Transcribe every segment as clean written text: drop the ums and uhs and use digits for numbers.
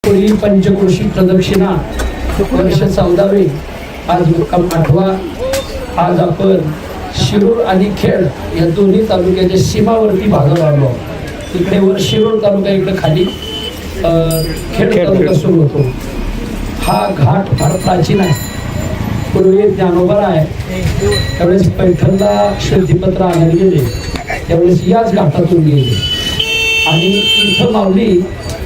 पुढील पंचक्रोशी प्रदक्षिणा वर्ष 14वे, आज मुक्काम 8वा। आज आपण शिरूर आणि खेड या दोन्ही तालुक्याच्या सीमावर्ती भागावर आलो। इकडे वर शिरूर तालुका, इकडे खाली खेड तालुका सुरू होतो। हा घाट फार प्राचीन आहे, पूर्वी ज्ञानोबा आहे त्यावेळेस पैठणला शुद्धीपत्र आणायला गेले, त्यावेळेस याच घाटातून गेले आणि इथं माऊली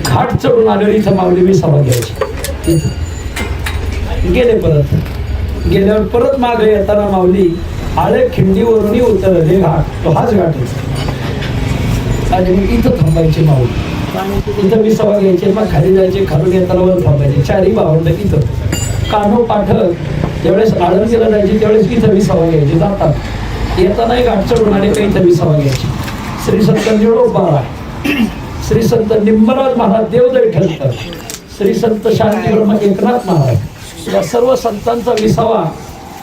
घाट चढून आले। इथं माऊली मी सभा घ्यायची, गेले परत गेल्यावर परत मागे येताना माऊली आळे खिंडीवरून उतरले घाट, तो हाच घाट आहे आणि मग इथं थांबायचे माऊली। इथं मी सभा घ्यायचे, मग खाली जायचे, खालून येताना वर थांबायचे। चारही भावंड इथं कान्हो पाठक ज्यावेळेस आळंदीला जायचे त्यावेळेस इथं मी सभा घ्यायची, जातात येतानाही घाट चढून आले का इथं मी सभा घ्यायची। श्री संत निळोबा, श्री संत निंबराज महाराज देवदय ठरकर, श्री संत शांती ब्रह्म एकनाथ महाराज या सर्व संतांचा विसावा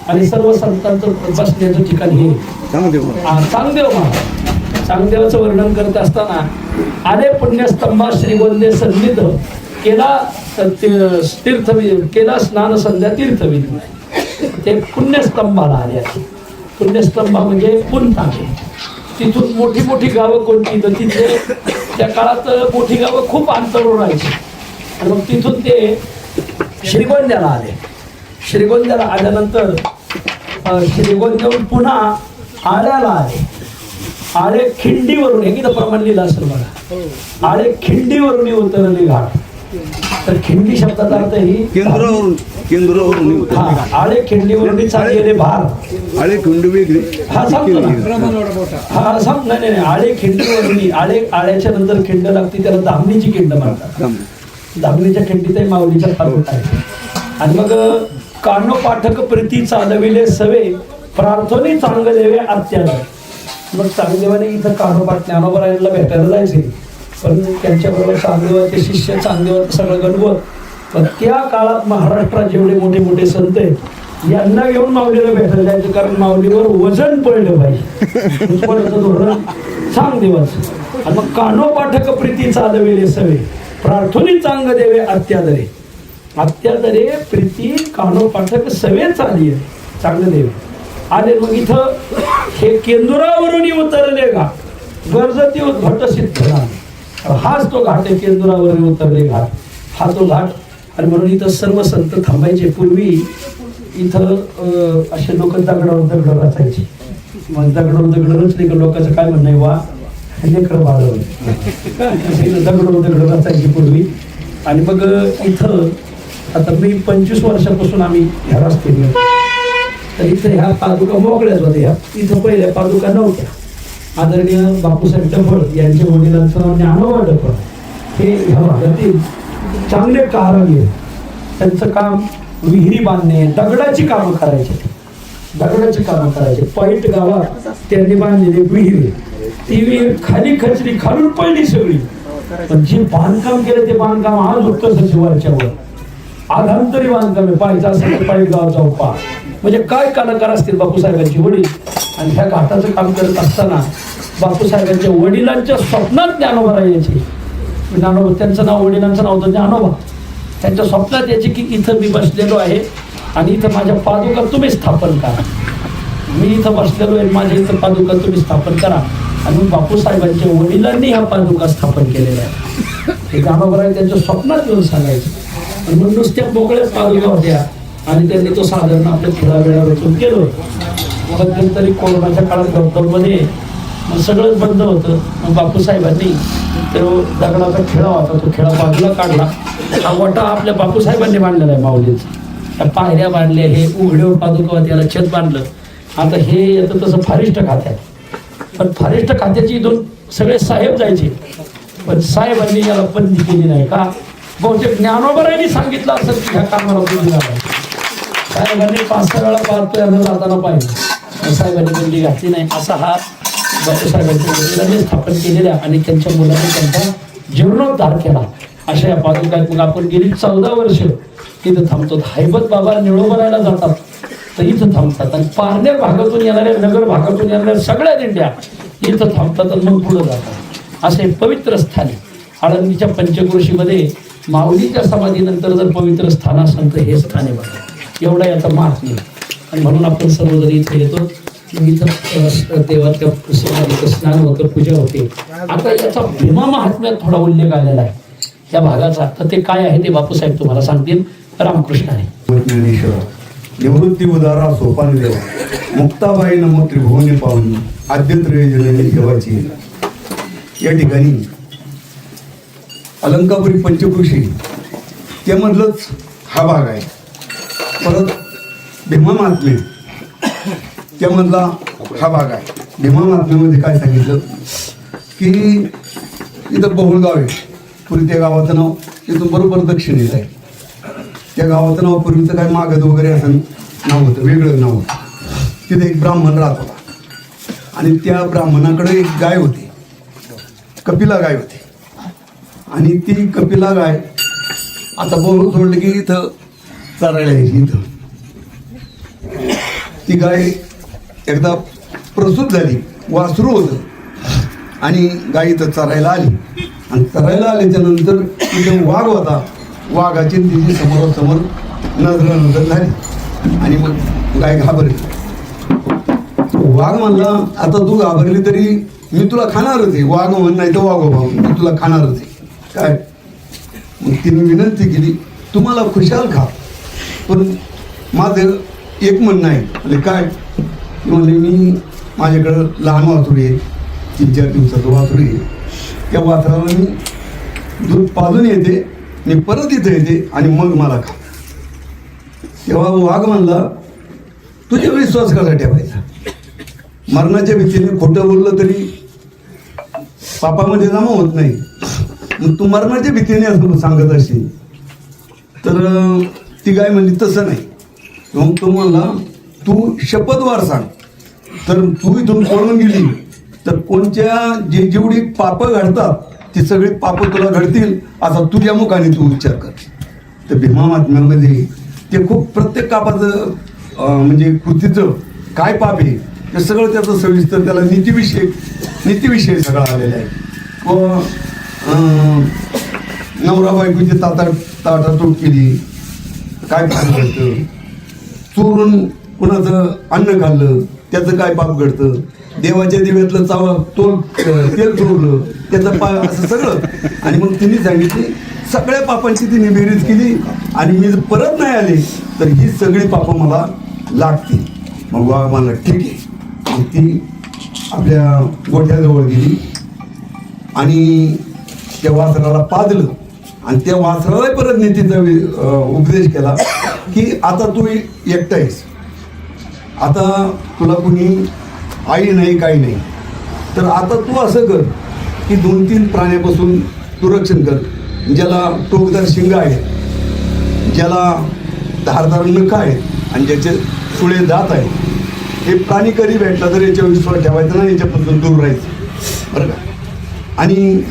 आणि सर्व संतांचं बसण्याचं ठिकाण हे चांगदेव महाराज। चांगदेवाचं वर्णन करत असताना आले पुण्यस्तंभा श्रीगोंदे सन्निध केला तीर्थविधी, केला स्नान संध्या तीर्थविधी। ते पुण्यस्तंभाला आले। पुण्यस्तंभा म्हणजे पुंतांचे, तिथून मोठी मोठी गावं कोणती तर तिथे त्या काळात मोठी गावं खूप अंतरावर राहायची आणि मग तिथून ते श्रीगोंद्याला आले। श्रीगोंद्याला आल्यानंतर श्रीगोंद्यावरून पुन्हा आळ्याला आले। आळे खिंडीवरून, एक इथं प्रमाण लिहिलं असेल बघा, आळे खिंडीवरून उतरले घाट। तर खिंडी शब्दाचा अर्थ ही केंद्रावरून आळे खिंडीवरून चाललेले भार, आळे खिंडी वेगळी, हा सांगतो ना, हा सांग नाही, आळे खिंडीवरून आळ्याच्या नंतर खिंड लागते, त्याला धामणीची खिंड म्हणतात। धामणीच्या खिंडीतही माऊलीचा पाठवत आहे। आणि मग कान्हो पाठक प्रीती चालविले सवे, प्रार्थने चांगदेवे अत्याला। मग चांगदेवाने इथं कान्हो पाठ ज्ञानोबा रायला भेटायला जायचे, पण त्यांच्याबरोबर चांगदेवाचे शिष्य, चांगदेवाचं सगळं गणवत। पण त्या काळात महाराष्ट्रात जेवढे मोठे मोठे संत आहेत यांना घेऊन माऊलीला भेटायला जायचं, कारण माऊलीवर वजन पडलं पाहिजे, धोरण चांगदेवाचं। आणि मग कान्हो पाठक प्रीती चालविले सवे, प्रार्थने चांगदेवे अत्यादरे। अत्यादरे प्रीती कान्हो पाठक सवे चाली चांगदेव आले। मग इथं हे केंदुरावरून उतरले घाट, गर्जती उद्भट सिद्ध, हाच तो घाट आहे, केंदुरावरून उतरले घाट हा तो घाट। आणि म्हणून इथं सर्व संत थांबायचे। पूर्वी इथं असे लोक दगडावर दगड रचायचे, मग दगडावर दगड रचले का लोकांचं काय म्हणणं आहे, वा लेकरं बाळ दगडावर दगड रचायचे पूर्वी। आणि मग इथं आता मी 25 वर्षापासून आम्ही ह्या रस्त्याने, तर इथं ह्या पादुका मोकळ्याच होत्या, इथं पहिल्या पादुका नव्हत्या। आदरणीय बापूसाहेब डफळ यांच्या वडिलांचं नाव ज्ञानोबा डफळ, हे ह्या भागातील चांगले कारागीर, त्यांचं काम विहिरी बांधणे, दगडाची कामं करायचे, दगडाची कामं करायचे। पैठ गावात त्यांनी बांधलेली विहीर, ती विहीर खाली खचली, खालून पडली सगळी, पण जे बांधकाम केलं ते बांधकाम आज उत्तर सचिवाच्यावर आधांतरी बांधकाम आहे। पाहायचं असेल तर पैठ गावाचा उपा, म्हणजे काय कलाकार असतील बापूसाहेबांची वडील। आणि ह्या घाटाचं काम करत असताना बापूसाहेबांच्या वडिलांच्या स्वप्नात ज्ञानोबा राहायचे। ज्ञानोबा त्यांचं नाव, वडिलांचं नाव होतं ज्ञानोबा। त्यांच्या स्वप्नात यायचे की इथं मी बसलेलो आहे आणि इथं माझ्या पादुका तुम्ही स्थापन करा, मी इथं बसलेलो आहे, माझ्या इथं पादुका तुम्ही स्थापन करा। आणि मग बापूसाहेबांच्या वडिलांनी ह्या पादुका स्थापन केलेल्या आहेत, हे ज्ञानोबा त्यांच्या स्वप्नात येऊन सांगायचं। आणि म्हणून नुसत्या मोकळ्याच पादुका होत्या आणि त्यांनी तो साधारण आपल्या खेळावेळा रचून केलं। मध्यंतरी कोरोनाच्या काळात लॉकडाऊनमध्ये मग सगळंच बंद होतं, मग बापूसाहेबांनी तो दगडाचा खेळा होता, तो खेळा बाजूला काढला। हा वटा आपल्या बापूसाहेबांनी बांधलेला आहे माऊलीचा, त्या पायऱ्या बांधल्या, हे उघड्यावर पादुका त्याला छत बांधलं। आता हे येतं तसं फारिस्ट खात्यात, पण फारिस्ट खात्याची इथून सगळे साहेब जायचे, पण साहेबांनी याला बंदी केली नाही का, बहुतेक ज्ञानोबरांनी सांगितलं असं की ह्या कामाला बंदी घालायची। साहेबांनी 5-6 वेळा पाहतोय यांना जाताना पाहिजे, साहेबांनी बंदी घातली नाही। असा हा बापूसाहेबांच्या वडिलांनी स्थापन केलेल्या आणि त्यांच्या मुलांनी त्यांचा जीर्णोद्धार केला अशा या पादुका। मग आपण गेली 14 वर्ष इथं थांबतो। हैबत बाबा निळोबरायला जातात तर इथं थांबतात, आणि पारनेर भागातून येणाऱ्या, नगर भागातून येणाऱ्या सगळ्या दिंड्या इथं थांबतात आणि मग पुढे जातात। असे पवित्र स्थानी आळंदीच्या पंचक्रोशीमध्ये माऊलीच्या समाधीनंतर जर पवित्र स्थान असेल तर हे स्थान आहे बघा, एवढा याचा महात्म्य. आणि म्हणून आपण सर्वजण इथे येतो. मग इथं देवाच्या समाधीचं स्नान होतं, पूजा होते. आता याचा भीमा महात्म्यात थोडा उल्लेख आलेला आहे या भागाचा. तर ते काय आहे ते बापूसाहेब तुम्हाला सांगतील. रामकृष्ण आहे. ज्ञानेश्वरा निवृत्ती उदारा सोपान देवा मुक्ताबाई नमो त्रिभुवने पावनी आद्यत्रय जननी देवाची. या ठिकाणी अलंकापुरी पंचकृषी त्यामधलंच हा भाग आहे. परत भीमा महात्म्य त्यामधला हा भाग आहे. भीमा महात्म्यामध्ये काय सांगितलं की इथं बहुळगाव आहे. पूर्वी त्या गावाचं नाव इथून बरोबर दक्षिणेला आहे. त्या गावाचं नाव पूर्वीचं काय मागध वगैरे असं नाव होतं, वेगळं नाव होतं. तिथे एक ब्राह्मण राहत होता आणि त्या ब्राह्मणाकडे एक गाय होती, कपिला गाय होती. आणि ती कपिला गाय आता बोलून सोडलं की इथं चरायला यायची. इथं ती गाय एकदा प्रसूत झाली, वासरू होतं आणि गाय इथं चरायला आली. आणि चरायला आल्याच्या नंतर तिथे वाघ होता. वाघाची तिची समोरासमोर नजर झाली आणि मग गाय घाबरली. वाघ म्हणला आता तू घाबरली तरी मी तुला खाणारच आहे. वाघ म्हण नाही तर वाघोबा मी तुला खाणारच आहे. काय मग तिने विनंती केली तुम्हाला खुशाल खा, पण माझं एक म्हणणं आहे. म्हणजे काय म्हणले मी माझ्याकडं लहान वासरू आहे, 3-4 दिवसाचं वासरू आहे. त्या वासराला मी दूध पाजून येते, मी परत इथं येते आणि मग मला खा. तेव्हा वाघ म्हणला तुझ्या विश्वास कसा ठेवायचा? मरणाच्या भीतीने खोटं बोललं तरी पापामध्ये जमा होत नाही. मग तू मरणाच्या भीतीने असं सांगत असेल तर ती गाय म्हणली तसं नाही. मग तो म्हणला तू शपथवार सांग, तर तू इथून पळून गेली तर कोणत्या जेवढी पापं घडतात ती सगळी पापं तुला घडतील असा तुझ्या मुखाने तू विचार कर. तर भीमा महात्म्यामध्ये ते खूप प्रत्येक पापाचं म्हणजे कृतीचं काय पाप आहे ते सगळं त्याचं सविस्तर त्याला नीतिविषय सगळं आलेलं आहे. व नवरा बायकोची ताटातूट केली काय पाप घडतं, चोरून कुणाचं अन्न खाल्लं त्याचं काय पाप घडतं, देवाच्या दिव्यातलं तेल चोरलं त्याचं पाप, असं सगळं. आणि मग तिने सांगितली सगळ्या पापांची तिने बेरीज केली आणि मी जर परत नाही आले तर ही सगळी पापं मला लागतील. मग मला ठीक आहे. मग ती आपल्या गोठ्याजवळ गेली आणि त्या वासराला पाजलं आणि त्या वासराला परत नीतीचा उपदेश केला की आता तू एकटा आहेस, आता तुला कुणी आई नाही काही नाही, तर आता तू असं कर की 2-3 प्राण्यापासून तू रक्षण कर. ज्याला टोकदार शिंग आहे, ज्याला धारदार नख आहेत आणि ज्याचे सुळे दात आहेत, हे प्राणी कधी भेटला तर याच्यावर विश्वास ठेवायचा ना, याच्यापासून दूर राहायचं बरं का. आणि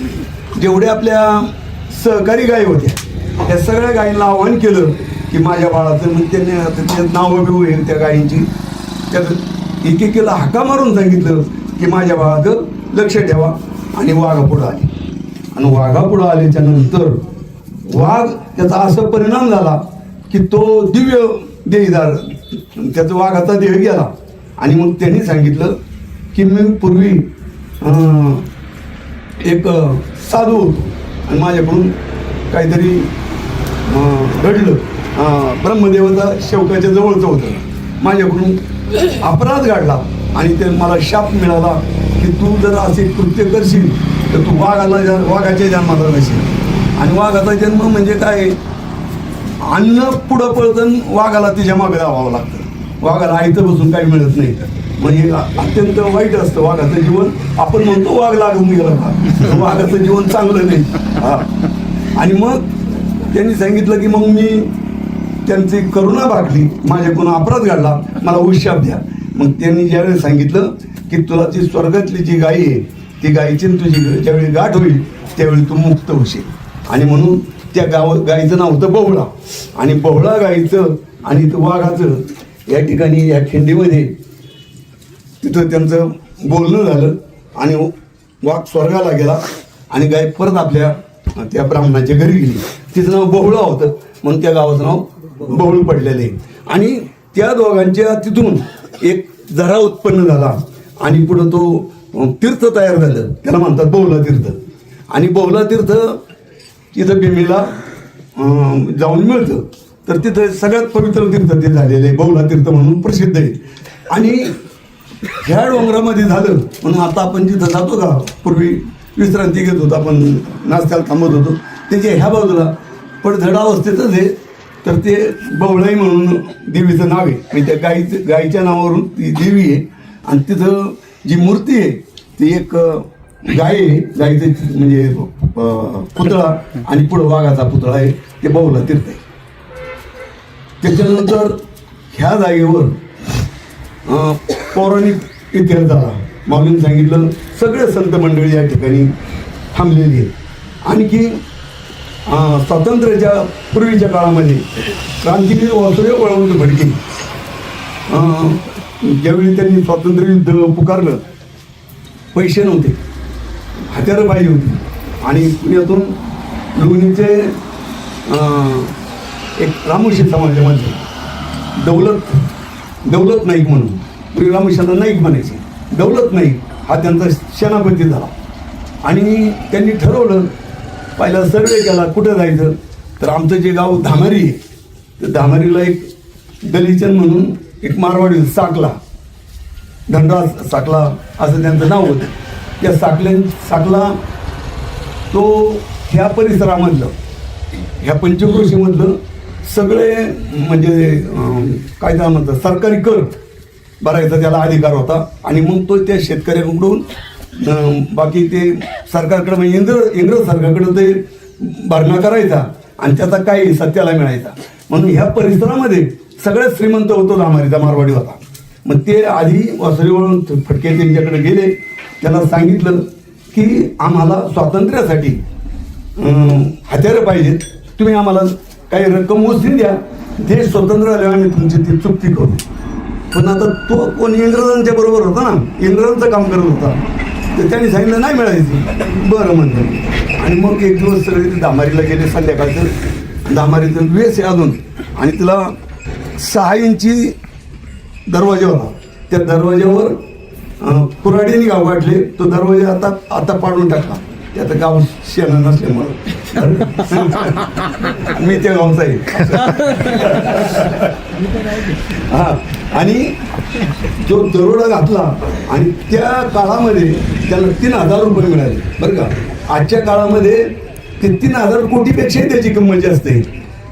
जेवढ्या आपल्या सहकारी गायी होत्या त्या सगळ्या गायींना आव्हान केलं की माझ्या बाळाचं, मग त्यांनी आता ते नावं बिवं येईल त्या गायींची, त्यात एकेकीला हाका मारून सांगितलं की माझ्या बाळाचं लक्ष ठेवा. आणि वाघापुढं आले आणि वाघापुढं आल्याच्या नंतर वाघ त्याचा असा परिणाम झाला की तो दिव्य देहीदार त्याचा वाघाचा देह गेला. आणि मग त्यांनी सांगितलं की मी पूर्वी एक साधू होतो आणि माझ्याकडून काहीतरी घडलं, ब्रह्मदेवाचा शेवकाच्या जवळचं होतं, माझ्याकडून अपराध घडला आणि ते मला शाप मिळाला की तू जर असे कृत्य करशील तर तू वाघाच्या जन्माला जाशील. आणि वाघाचा जन्म म्हणजे काय, अन्न पुढं पळतं वाघाला तिच्या मागे धावावं लागतं. वाघाला आयतं बसून काही मिळत नाही. म्हणजे अत्यंत वाईट असतं वाघाचं जीवन. आपण म्हणतो वाघ लागून गेला का, वाघाचं जीवन चांगलं नाही. हा. आणि मग त्यांनी सांगितलं की मग मी त्यांची करुणा भागली, माझ्याकडून अपराध घडला, मला उशाप द्या. मग त्यांनी ज्यावेळी सांगितलं की तुला ती स्वर्गातली जी गाय आहे ती गायीची तुझी ज्यावेळी गाठ होईल त्यावेळी तू मुक्त होशील. आणि म्हणून त्या गायीचं नाव होतं बहुळा. आणि बहुळा गायीचं आणि वाघाचं या ठिकाणी या खिंडीमध्ये तिथं त्यांचं बोलणं झालं आणि वाघ स्वर्गाला गेला आणि गाय परत आपल्या त्या ब्राह्मणाच्या घरी गेली. तिचं नाव बहुळा होतं म्हणून त्या गावाचं नाव बहुळ पडलेलं आहे. आणि त्या दोघांच्या तिथून एक झरा उत्पन्न झाला आणि पुढं तो तीर्थ तयार झालं, त्याला म्हणतात बहुला तीर्थ. आणि बहुला तीर्थ तिथं भीमेला जाऊन मिळतं, तर तिथं सगळ्यात पवित्र तीर्थ ते झालेलं आहे, बहुला तीर्थ म्हणून प्रसिद्ध आहे. आणि ह्या डोंगरामध्ये झालं म्हणून आता आपण जिथं जातो का, पूर्वी विश्रांती घेत होतो आपण, नाश्त्याला थांबत होतो, त्याच्या ह्या बाजूला पडझड अवस्थेतच आहे. तर ते बहुळाई म्हणून देवीचं नाव आहे, म्हणजे त्या गाईच्या नावावरून ती देवी आहे. आणि तिथं जी मूर्ती आहे ती एक गाय आहे, गाईचं म्हणजे पुतळा आणि पुढं वाघाचा पुतळा आहे, ते बहुला तीर्थ आहे. त्याच्यानंतर ह्या जागेवर पौराणिक इतिहास झाला. माऊलींनी सांगितलं सगळे संत मंडळी या ठिकाणी थांबलेली आहे. आणखी स्वातंत्र्याच्या पूर्वीच्या काळामध्ये क्रांतिवीर वासुदेव बळवंत फडके ज्यावेळी त्यांनी स्वातंत्र्य युद्ध पुकारलं, पैसे नव्हते, हत्यारं पाहिजे होती. आणि पुण्यातून लोणीचे एक रामोशी समाजामध्ये दौलत नाईक म्हणून, पूर्वी रामोशीला नाईक म्हणायचे, दौलत नाईक हा त्यांचा सेनापती झाला. आणि त्यांनी ठरवलं, पहिला सर्वे केला कुठं जायचं, तर आमचं जे गाव धामारी आहे, तर धामारीला एक दलिचंद म्हणून एक मारवाडी साकला, धनराज साकला असं त्यांचं नाव होतं. त्या साकला तो ह्या परिसरामधलं, ह्या पंचक्रोशीमधलं सगळे म्हणजे काय त्याला म्हणतात सरकारी कर भरायचा त्याला अधिकार होता. आणि मग तो त्या शेतकऱ्यांकडून बाकी ते सरकारकडे म्हणजे इंग्रज सरकारकडे ते भरणा करायचा आणि त्याचा काही हिस्सा त्याला मिळायचा. म्हणून ह्या परिसरामध्ये सगळ्यात श्रीमंत होतो धामारीचा मारवाडी होता. मग ते आधी वासुदेव फडके त्यांच्याकडे गेले, त्याला सांगितलं की आम्हाला स्वातंत्र्यासाठी हत्यारं पाहिजेत, तुम्ही आम्हाला काही रक्कम उचलून द्या, देश स्वतंत्र झाल्यावर आम्ही तुमची ती चुक्ती करू. पण आता तो कोण इंग्रजांच्या बरोबर होता ना, इंग्रजांचं काम करत होता, तर त्यांनी सांगितलं नाही मिळायची. बरं म्हणलं. आणि मग एक दिवस सगळे ते धामारीला गेले, संध्याकाळचं धामारीतून वेस अजून, आणि तिला 6 इंची दरवाजा होता. त्या दरवाज्यावर कुऱ्हाडीने गाव गाठले. तो दरवाजा आता पाडून टाकला, त्याचं गाव शेण नसल्यामुळं. मी त्या गावचा आहे. हा. आणि जो दरोडा घातला आणि त्या काळामध्ये त्याला 3,000 रुपये मिळाले बरं का. आजच्या काळामध्ये ते 3,000 कोटीपेक्षाही त्याची किंमत जास्त आहे,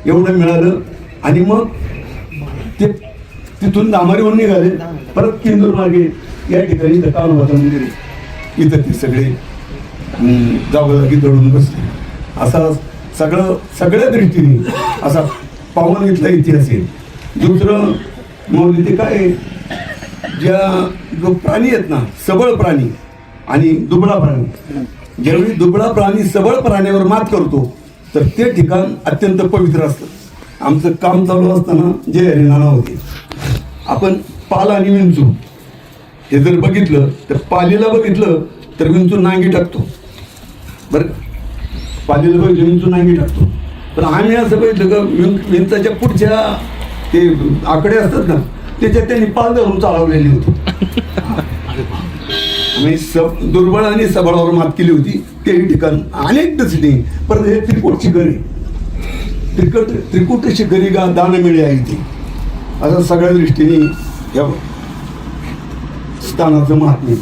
एवढं मिळालं. आणि मग ते तिथून धामारीहून निघाले, परत किंदूर मार्गे या ठिकाणी काळोबाचं मंदिर आहे, इथं ते सगळे जागोजागी दळून बसले. असा सगळ्या दृष्टीने असा पावन इथला इतिहास आहे. दुसरं मग ते काय, जो प्राणी आहेत ना, सबळ प्राणी आणि दुबळा प्राणी, ज्यावेळी दुबळा प्राणी सबळ प्राण्यावर मात करतो तर ते ठिकाण अत्यंत पवित्र असतं. आमचं काम चालू असताना जय हरिनाना होते. आपण पाल आणि विंचू हे जर बघितलं तर पालीला बघितलं तर विंचू नांगी टाकतो बरं, पालीला बघितलं विंचू नांगी टाकतो. पण आम्ही असं बघितलं का विंचाच्या पुढच्या ते आकडे असतात ना, त्याच्यात त्यांनी पाल धरून चालवलेली होती. दुर्बळ आणि सबळावर मात केली होती. ते ठिकाण अनेक दृष्टी, परत हे त्रिकूट शिखरी, त्रिकूट शिखरी गा दान मिळे आहे ती. असं सगळ्या दृष्टीने या स्थानाचं महात्म्य.